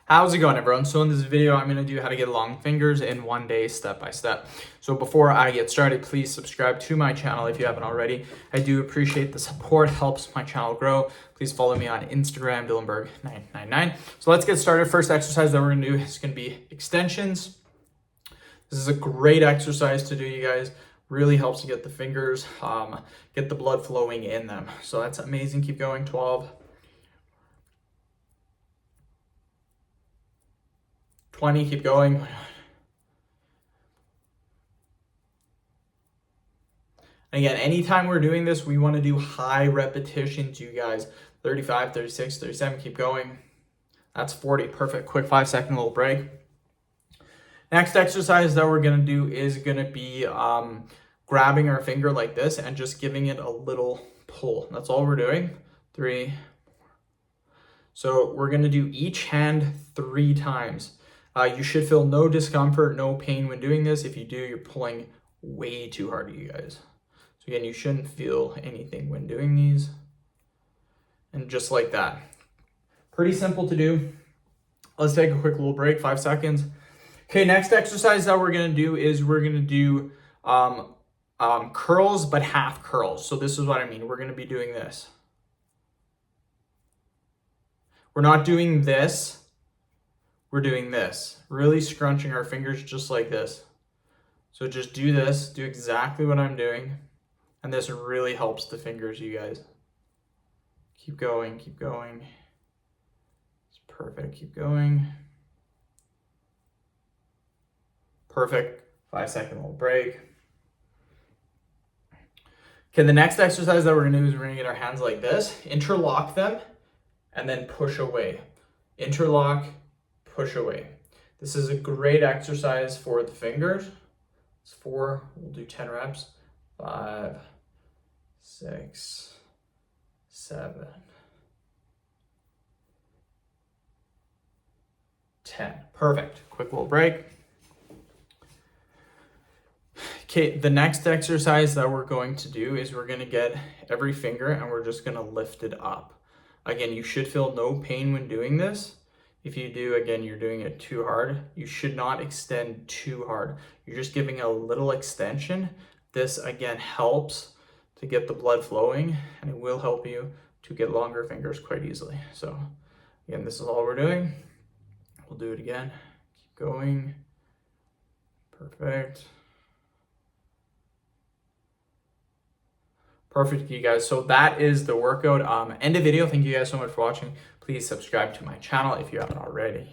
How's it going, everyone? So in this video, I'm going to do how to get long fingers in 1 day step by step. So before I get started, please subscribe to my channel if you haven't already. I do appreciate the support, helps my channel grow. Please follow me on Instagram, Dylanberg999. So let's get started. First exercise that we're going to do is going to be extensions. This is a great exercise to do, you guys. Really helps to get the fingers, get the blood flowing in them. So that's amazing. Keep going. 12. 20, keep going. And again, anytime we're doing this, we want to do high repetitions, you guys. 35, 36, 37, keep going. That's 40, perfect. Quick 5-second little break. Next exercise that we're going to do is going to be grabbing our finger like this and just giving it a little pull. That's all we're doing. 3. So we're going to do each hand 3 times. You should feel no discomfort, no pain when doing this. If you do, you're pulling way too hard, you guys. So again, you shouldn't feel anything when doing these. And just like that. Pretty simple to do. Let's take a quick little break, 5 seconds. Okay, next exercise that we're gonna do is we're gonna do curls, but half curls. So this is what I mean. We're gonna be doing this. We're not doing this. We're doing this, really scrunching our fingers just like this. So just do this, do exactly what I'm doing. And this really helps the fingers, you guys. Keep going, keep going. It's perfect, keep going. Perfect, 5-second little break. Okay, the next exercise that we're gonna do is we're gonna get our hands like this, interlock them, and then push away. Interlock, push away. This is a great exercise for the fingers. It's 4, we'll do 10 reps. 5, 6, 7, 10. Perfect. Quick little break. Okay, the next exercise that we're going to do is we're going to get every finger and we're just going to lift it up. Again, you should feel no pain when doing this. If you do, again, you're doing it too hard. You should not extend too hard. You're just giving a little extension. This, again, helps to get the blood flowing, and it will help you to get longer fingers quite easily. So, again, this is all we're doing. We'll do it again. Keep going. Perfect. Perfect, you guys. So that is the workout. End of video. Thank you guys so much for watching. Please subscribe to my channel if you haven't already.